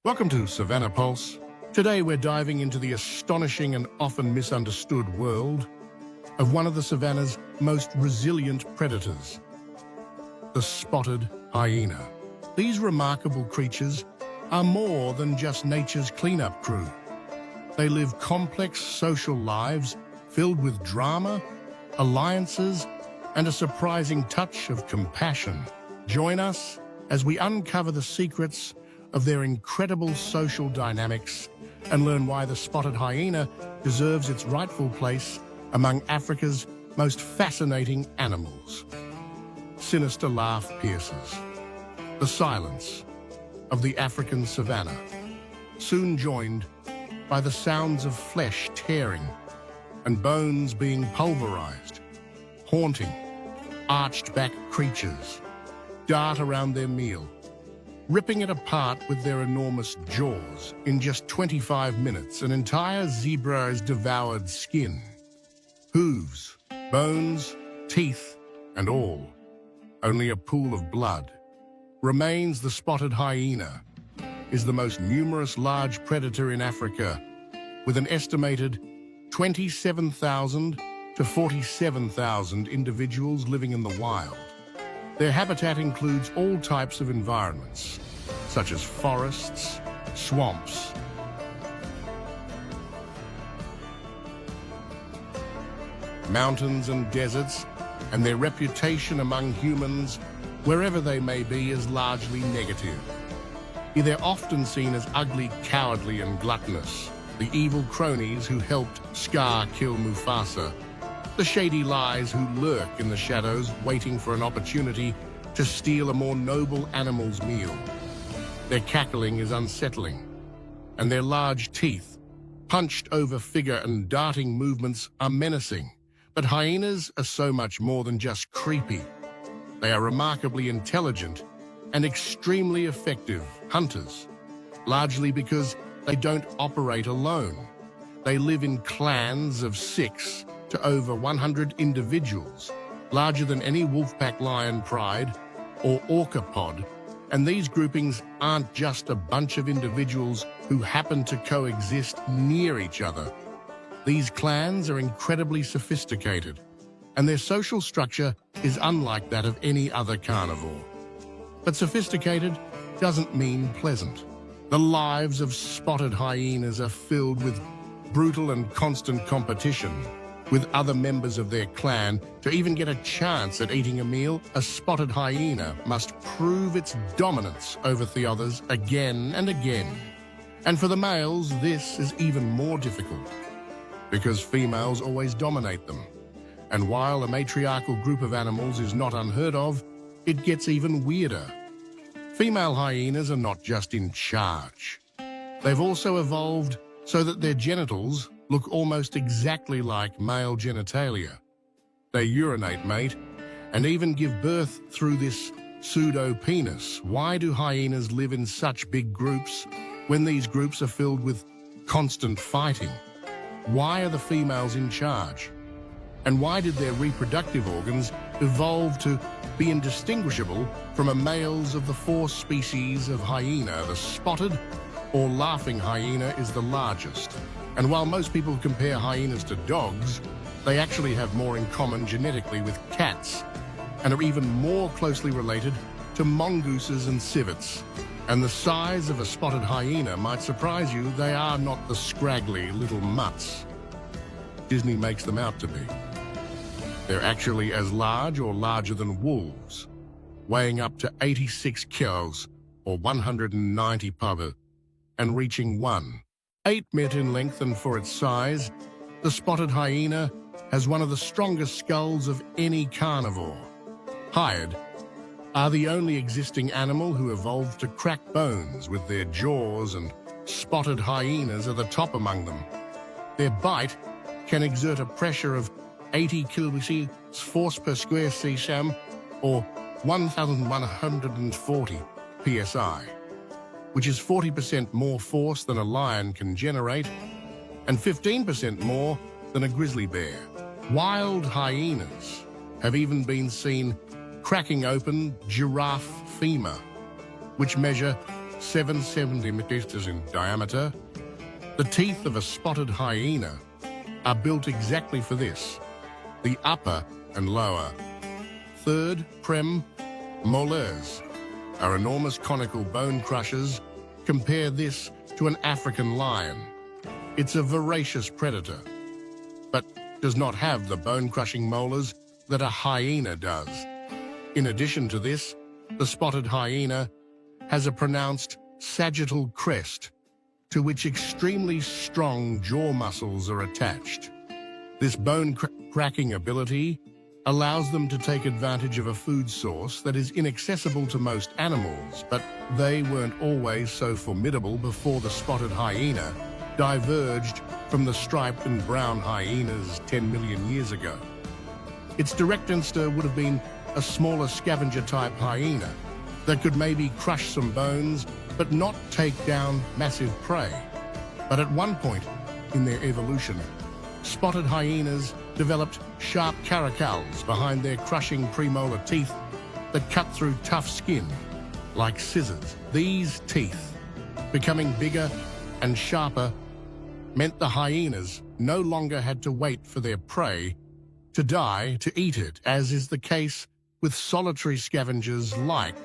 Welcome to Savannah Pulse. Today we're diving into the astonishing and often misunderstood world of one of the savanna's most resilient predators, the spotted hyena. These remarkable creatures are more than just nature's cleanup crew. They live complex social lives filled with drama, alliances, and a surprising touch of compassion. Join us as we uncover the secrets of their incredible social dynamics and learn why the spotted hyena deserves its rightful place among Africa's most fascinating animals. Sinister laugh pierces the silence of the African savanna, soon joined by the sounds of flesh tearing and bones being pulverized. Haunting, arched-back creatures dart around their meal, ripping it apart with their enormous jaws. In just 25 minutes, an entire zebra is devoured, skin, hooves, bones, teeth, and all. Only a pool of blood remains. The spotted hyena is the most numerous large predator in Africa, with an estimated 27,000 to 47,000 individuals living in the wild. Their habitat includes all types of environments, such as forests, swamps, mountains and deserts, and their reputation among humans, wherever they may be, is largely negative. They're often seen as ugly, cowardly, and gluttonous, the evil cronies who helped Scar kill Mufasa, the shady lies who lurk in the shadows, waiting for an opportunity to steal a more noble animal's meal. Their cackling is unsettling, and their large teeth, punched over figure and darting movements are menacing. But hyenas are so much more than just creepy. They are remarkably intelligent and extremely effective hunters, largely because they don't operate alone. They live in clans of 6 to over 100 individuals, larger than any wolfpack lion pride or orca pod, and these groupings aren't just a bunch of individuals who happen to coexist near each other. These clans are incredibly sophisticated, and their social structure is unlike that of any other carnivore. But sophisticated doesn't mean pleasant. The lives of spotted hyenas are filled with brutal and constant competition with other members of their clan. To even get a chance at eating a meal, a spotted hyena must prove its dominance over the others again and again. And for the males, this is even more difficult, because females always dominate them. And while a matriarchal group of animals is not unheard of, it gets even weirder. Female hyenas are not just in charge. They've also evolved so that their genitals look almost exactly like male genitalia. They urinate, mate, and even give birth through this pseudo-penis. Why do hyenas live in such big groups when these groups are filled with constant fighting? Why are the females in charge? And why did their reproductive organs evolve to be indistinguishable from a males of the 4 species of hyena? The spotted or laughing hyena is the largest. And while most people compare hyenas to dogs, they actually have more in common genetically with cats and are even more closely related to mongooses and civets. And the size of a spotted hyena might surprise you. They are not the scraggly little mutts Disney makes them out to be. They're actually as large or larger than wolves, weighing up to 86 kilos or 190 pounds, and reaching 1.8 meters in length. And for its size, the spotted hyena has one of the strongest skulls of any carnivore. Hyaid are the only existing animal who evolved to crack bones with their jaws, and spotted hyenas are the top among them. Their bite can exert a pressure of 80 kilograms force per square cm, or 1,140 psi, which is 40% more force than a lion can generate, and 15% more than a grizzly bear. Wild hyenas have even been seen cracking open giraffe femur, which measure 7 centimeters in diameter. The teeth of a spotted hyena are built exactly for this, the upper and lower. Third, molars are enormous conical bone crushers. Compare this to an African lion. It's a voracious predator, but does not have the bone-crushing molars that a hyena does. In addition to this, the spotted hyena has a pronounced sagittal crest to which extremely strong jaw muscles are attached. This bone-cracking ability allows them to take advantage of a food source that is inaccessible to most animals, but they weren't always so formidable before the spotted hyena diverged from the striped and brown hyenas 10 million years ago. Its direct ancestor would have been a smaller scavenger-type hyena that could maybe crush some bones but not take down massive prey. But at one point in their evolution, spotted hyenas developed sharp caracals behind their crushing premolar teeth that cut through tough skin like scissors. These teeth, becoming bigger and sharper, meant the hyenas no longer had to wait for their prey to die to eat it, as is the case with solitary scavengers like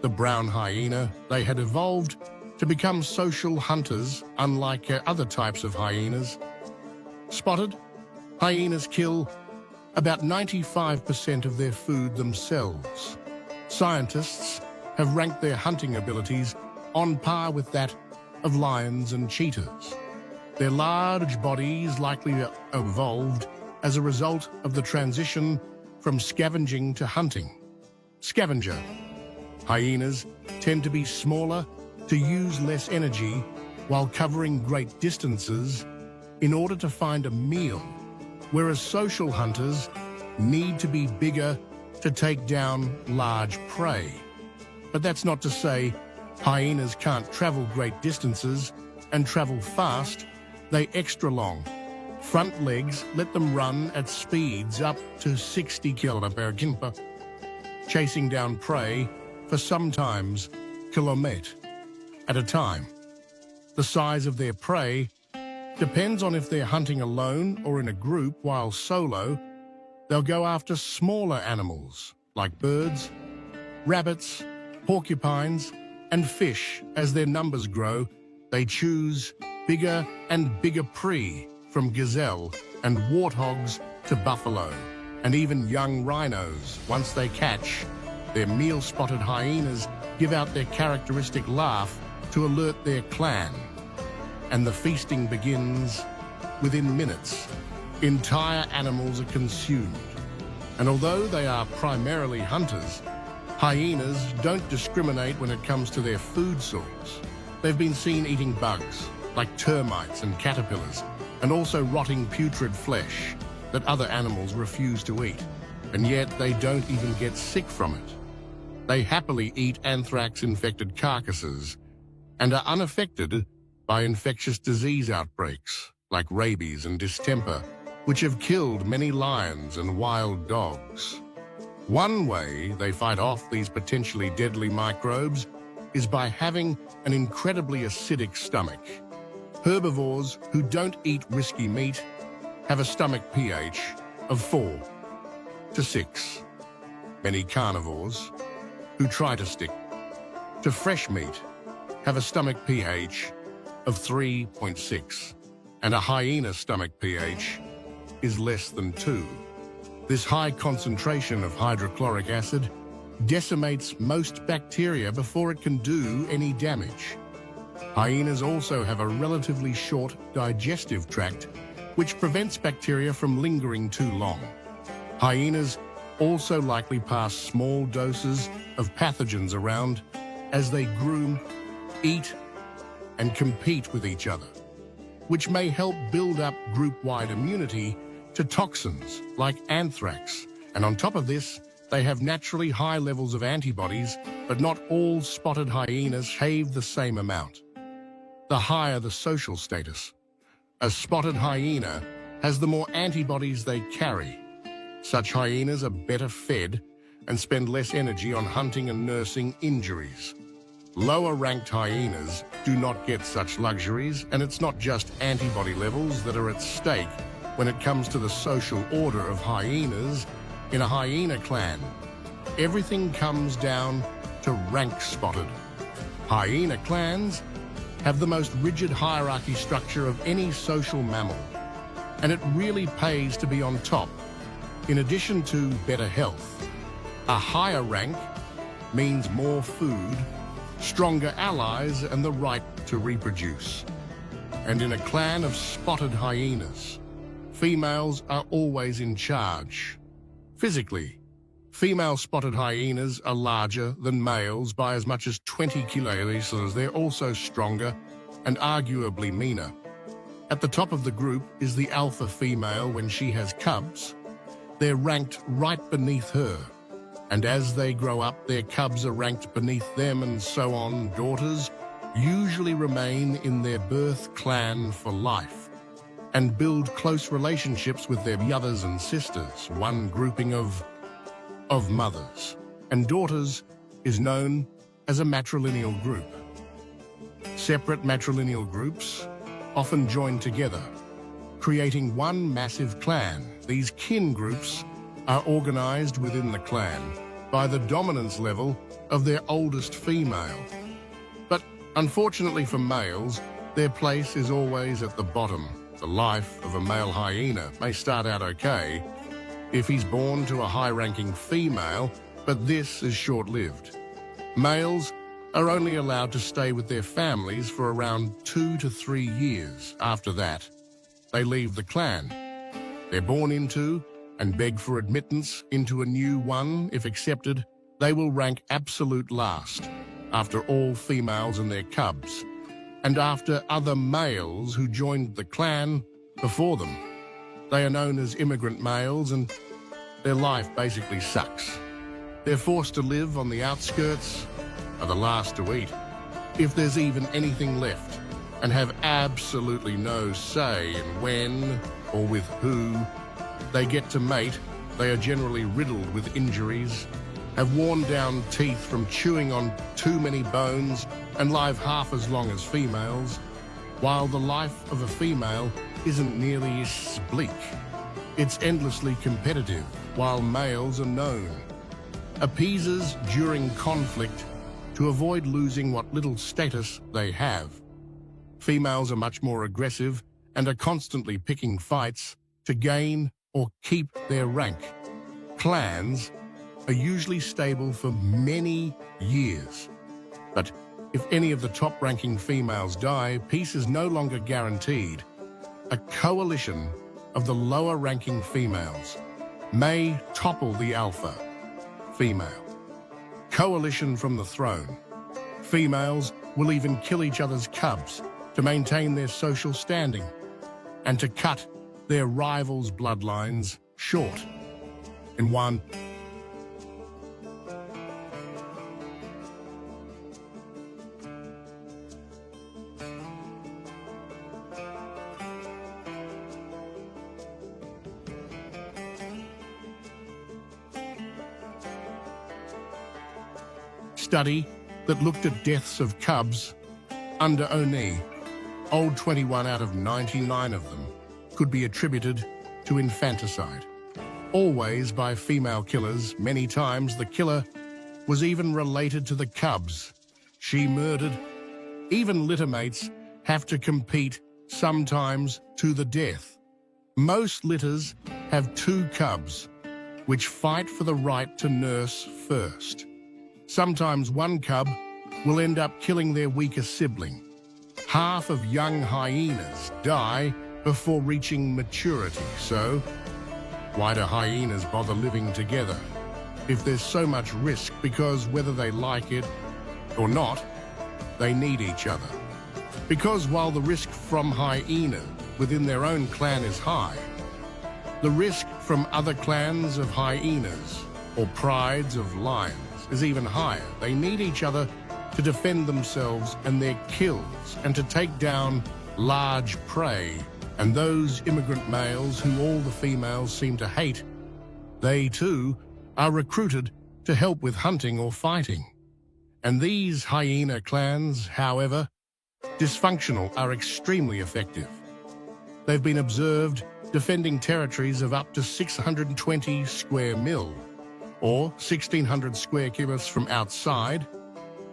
the brown hyena. They had evolved to become social hunters, unlike other types of hyenas. Spotted hyenas kill about 95% of their food themselves. Scientists have ranked their hunting abilities on par with that of lions and cheetahs. Their large bodies likely evolved as a result of the transition from scavenging to hunting. Scavenger hyenas tend to be smaller, to use less energy while covering great distances in order to find a meal, whereas social hunters need to be bigger to take down large prey. But that's not to say hyenas can't travel great distances and travel fast. They extra long. Front legs let them run at speeds up to 60 km/h, chasing down prey for sometimes kilometers at a time. The size of their prey depends on if they're hunting alone or in a group. While solo, they'll go after smaller animals like birds, rabbits, porcupines, and fish. As their numbers grow, they choose bigger and bigger prey, from gazelle and warthogs to buffalo, and even young rhinos. Once they catch their meal, spotted hyenas give out their characteristic laugh to alert their clan, and the feasting begins within minutes. Entire animals are consumed, and although they are primarily hunters, hyenas don't discriminate when it comes to their food source. They've been seen eating bugs like termites and caterpillars, and also rotting putrid flesh that other animals refuse to eat, and yet they don't even get sick from it. They happily eat anthrax-infected carcasses and are unaffected by infectious disease outbreaks like rabies and distemper, which have killed many lions and wild dogs. One way they fight off these potentially deadly microbes is by having an incredibly acidic stomach. Herbivores who don't eat risky meat have a stomach pH of 4 to 6. Many carnivores who try to stick to fresh meat have a stomach pH of 3.6, and a hyena's stomach pH is less than 2. This high concentration of hydrochloric acid decimates most bacteria before it can do any damage. Hyenas also have a relatively short digestive tract, which prevents bacteria from lingering too long. Hyenas also likely pass small doses of pathogens around as they groom, eat, and compete with each other, which may help build up group-wide immunity to toxins like anthrax. And on top of this, they have naturally high levels of antibodies, but not all spotted hyenas have the same amount. The higher the social status, a spotted hyena has, the more antibodies they carry. Such hyenas are better fed and spend less energy on hunting and nursing injuries. Lower-ranked hyenas do not get such luxuries, and it's not just antibody levels that are at stake when it comes to the social order of hyenas in a hyena clan. Everything comes down to rank spotted. Hyena clans have the most rigid hierarchy structure of any social mammal, and it really pays to be on top. In addition to better health, a higher rank means more food, stronger allies, and the right to reproduce. And in a clan of spotted hyenas, females are always in charge. Physically, female spotted hyenas are larger than males by as much as 20 kilos, so they're also stronger and arguably meaner. At the top of the group is the alpha female. When she has cubs, they're ranked right beneath her. And as they grow up, their cubs are ranked beneath them, and so on. Daughters usually remain in their birth clan for life and build close relationships with their brothers and sisters. One grouping of mothers and daughters is known as a matrilineal group. Separate matrilineal groups often join together, creating one massive clan. These kin groups are organized within the clan by the dominance level of their oldest female. But unfortunately for males, their place is always at the bottom. The life of a male hyena may start out okay if he's born to a high-ranking female, but this is short-lived. Males are only allowed to stay with their families for around 2 to 3 years. After that, they leave the clan. They're born into and beg for admittance into a new one. If accepted, they will rank absolute last, after all females and their cubs, and after other males who joined the clan before them. They are known as immigrant males, and their life basically sucks. They're forced to live on the outskirts, are the last to eat, if there's even anything left, and have absolutely no say in when or with who they get to mate. They are generally riddled with injuries, have worn down teeth from chewing on too many bones, and live half as long as females, while the life of a female isn't nearly as bleak. It's endlessly competitive, while males are known. Appeasers during conflict to avoid losing what little status they have. Females are much more aggressive and are constantly picking fights to gain or keep their rank. Clans are usually stable for many years, but if any of the top-ranking females die, peace is no longer guaranteed. A coalition of the lower-ranking females may topple the alpha female. Coalition from the throne. Females will even kill each other's cubs to maintain their social standing and to cut their rivals' bloodlines short. In one study that looked at deaths of cubs under Oni, old 21 out of 99 of them could be attributed to infanticide, always by female killers. Many times the killer was even related to the cubs she murdered. Even littermates have to compete, sometimes to the death. Most litters have 2 cubs, which fight for the right to nurse first. Sometimes one cub will end up killing their weaker sibling. Half of young hyenas die before reaching maturity, so why do hyenas bother living together if there's so much risk? Because whether they like it or not, they need each other. Because while the risk from hyena within their own clan is high, the risk from other clans of hyenas or prides of lions is even higher. They need each other to defend themselves and their kills and to take down large prey. And those immigrant males who all the females seem to hate, they too are recruited to help with hunting or fighting. And these hyena clans, however dysfunctional, are extremely effective. They've been observed defending territories of up to 620 square mil, or 1,600 square kilometers from outside.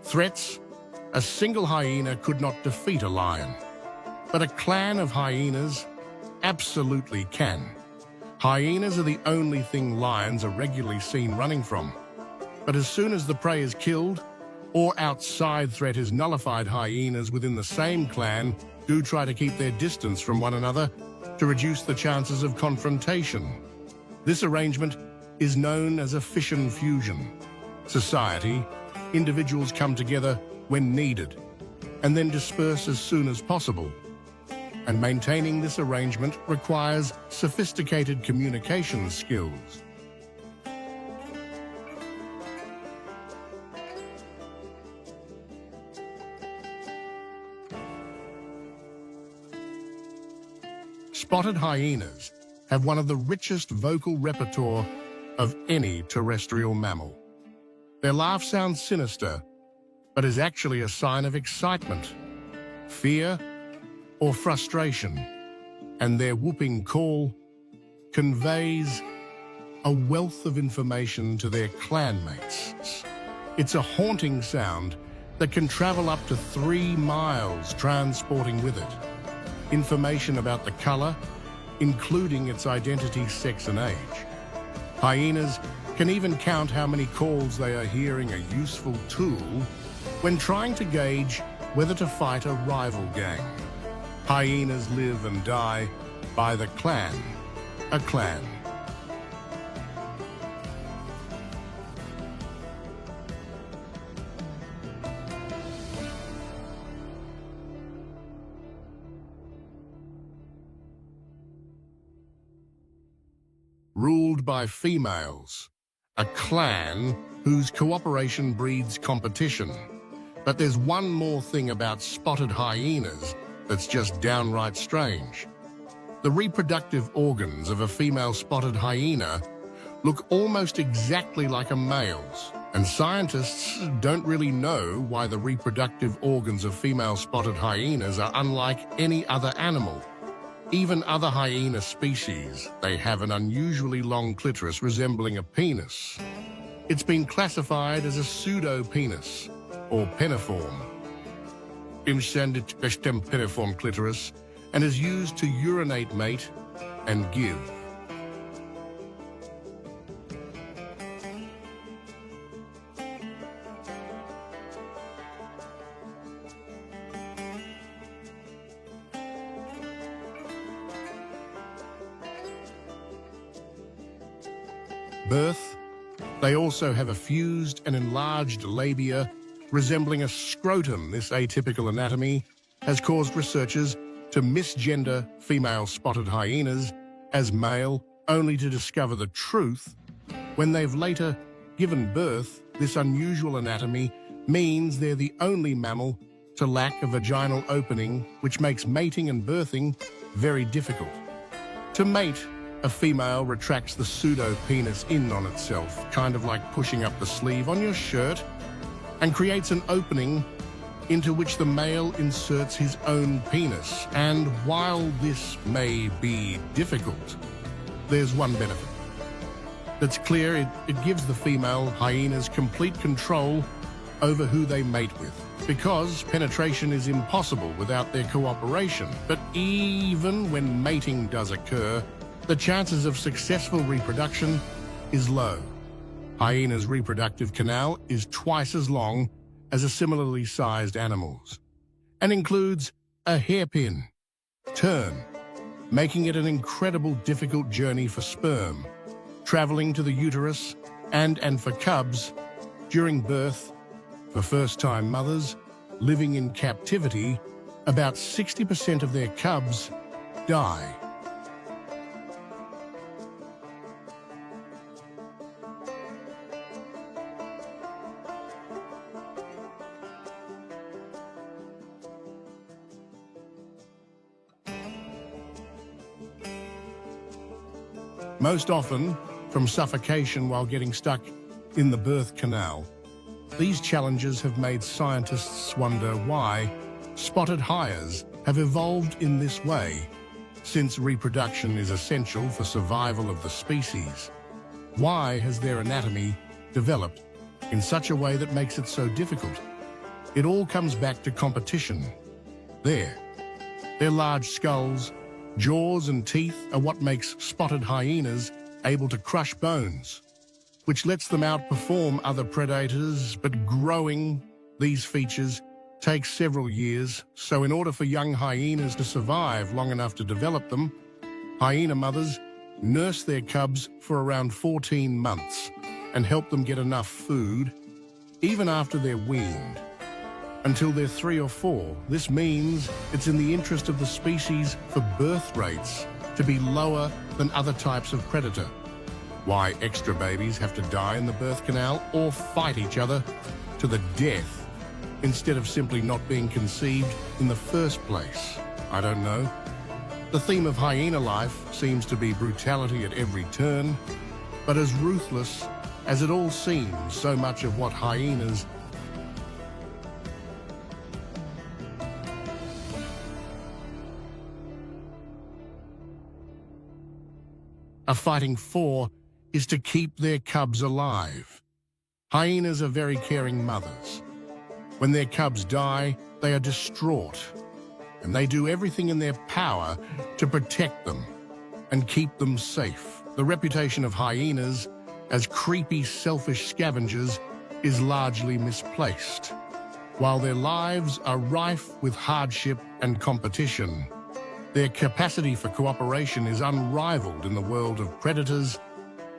Threats: a single hyena could not defeat a lion, but a clan of hyenas absolutely can. Hyenas are the only thing lions are regularly seen running from. But as soon as the prey is killed, or outside threat is nullified, hyenas within the same clan do try to keep their distance from one another to reduce the chances of confrontation. This arrangement is known as a fission-fusion society. Individuals come together when needed and then disperse as soon as possible. And maintaining this arrangement requires sophisticated communication skills. Spotted hyenas have one of the richest vocal repertoire of any terrestrial mammal. Their laugh sounds sinister, but is actually a sign of excitement, fear, or frustration, and their whooping call conveys a wealth of information to their clanmates. It's a haunting sound that can travel up to 3 miles, transporting with it information about the color, including its identity, sex, and age. Hyenas can even count how many calls they are hearing, a useful tool when trying to gauge whether to fight a rival gang. Hyenas live and die by the clan, a clan. Ruled by females, a clan whose cooperation breeds competition. But there's one more thing about spotted hyenas that's just downright strange. The reproductive organs of a female spotted hyena look almost exactly like a male's, and scientists don't really know why the reproductive organs of female spotted hyenas are unlike any other animal. Even other hyena species, they have an unusually long clitoris resembling a penis. It's been classified as a pseudo-penis, or peniform. Peniform clitoris, and is used to urinate, mate, and give. Birth. They also have a fused and enlarged labia resembling a scrotum. This atypical anatomy has caused researchers to misgender female spotted hyenas as male, only to discover the truth when they've later given birth. This unusual anatomy means they're the only mammal to lack a vaginal opening, which makes mating and birthing very difficult. To mate, a female retracts the pseudo-penis in on itself, kind of like pushing up the sleeve on your shirt, and creates an opening into which the male inserts his own penis. And while this may be difficult, there's one benefit. That's clear: it gives the female hyenas complete control over who they mate with, because penetration is impossible without their cooperation. But even when mating does occur, the chances of successful reproduction is low. Hyena's reproductive canal is twice as long as a similarly sized animal's, and includes a hairpin turn, making it an incredible difficult journey for sperm, traveling to the uterus, and for cubs during birth. For first-time mothers living in captivity, about 60% of their cubs die. Most often from suffocation while getting stuck in the birth canal. These challenges have made scientists wonder why spotted hyenas have evolved in this way. Since reproduction is essential for survival of the species, why has their anatomy developed in such a way that makes it so difficult? It all comes back to competition. Their large skulls, jaws and teeth are what makes spotted hyenas able to crush bones, which lets them outperform other predators. But growing these features takes several years, so in order for young hyenas to survive long enough to develop them, hyena mothers nurse their cubs for around 14 months and help them get enough food, even after they're weaned, until they're 3 or 4. This means it's in the interest of the species for birth rates to be lower than other types of predator. Why extra babies have to die in the birth canal or fight each other to the death instead of simply not being conceived in the first place, I don't know. The theme of hyena life seems to be brutality at every turn, but as ruthless as it all seems, so much of what hyenas are fighting for is to keep their cubs alive. Hyenas are very caring mothers. When their cubs die, they are distraught, and they do everything in their power to protect them and keep them safe. The reputation of hyenas as creepy, selfish scavengers is largely misplaced. While their lives are rife with hardship and competition, their capacity for cooperation is unrivaled in the world of predators,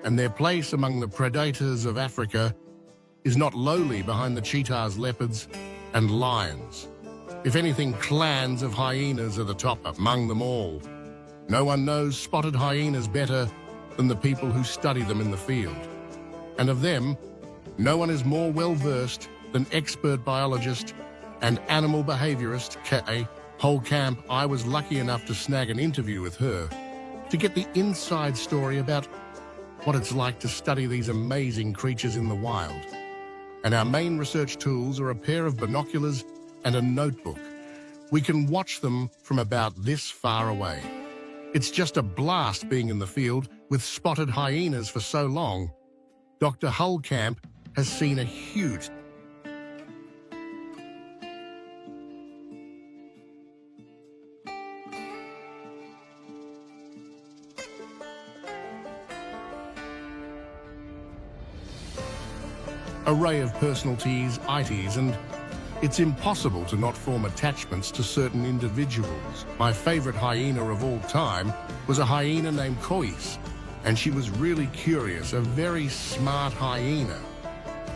and their place among the predators of Africa is not lowly behind the cheetahs, leopards, and lions. If anything, clans of hyenas are the top among them all. No one knows spotted hyenas better than the people who study them in the field. And of them, no one is more well-versed than expert biologist and animal behaviorist K. Holcamp. I was lucky enough to snag an interview with her to get the inside story about what it's like to study these amazing creatures in the wild. And our main research tools are a pair of binoculars and a notebook. We can watch them from about this far away. It's just a blast being in the field with spotted hyenas for so long. Dr. Holcamp has seen a huge array of personalities, and it's impossible to not form attachments to certain individuals. My favorite hyena of all time was a hyena named Kois, and she was really curious, a very smart hyena.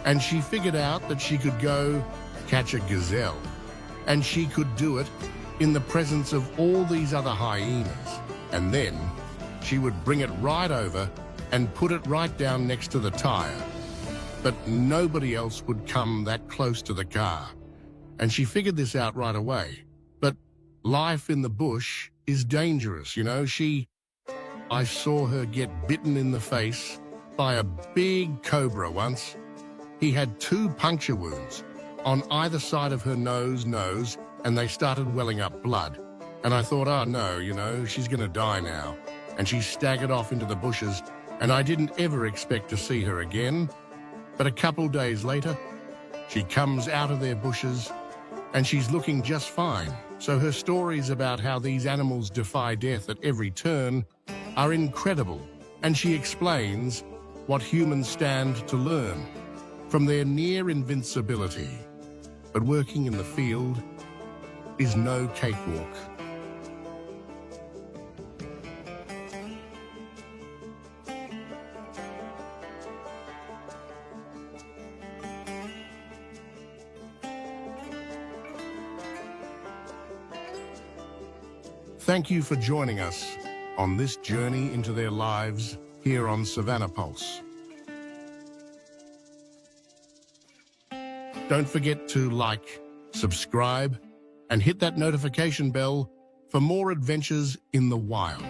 And she figured out that she could go catch a gazelle, and she could do it in the presence of all these other hyenas. And then she would bring it right over and put it right down next to the tire. But nobody else would come that close to the car. And she figured this out right away. But life in the bush is dangerous, you know. I saw her get bitten in the face by a big cobra once. He had 2 puncture wounds on either side of her nose, and they started welling up blood. And I thought, oh no, you know, she's gonna die now. And she staggered off into the bushes, and I didn't ever expect to see her again. But a couple days later, she comes out of their bushes and she's looking just fine. So her stories about how these animals defy death at every turn are incredible. And she explains what humans stand to learn from their near invincibility. But working in the field is no cakewalk. Thank you for joining us on this journey into their lives here on Savannah Pulse. Don't forget to like, subscribe, and hit that notification bell for more adventures in the wild.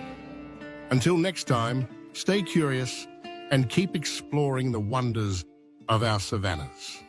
Until next time, stay curious and keep exploring the wonders of our savannas.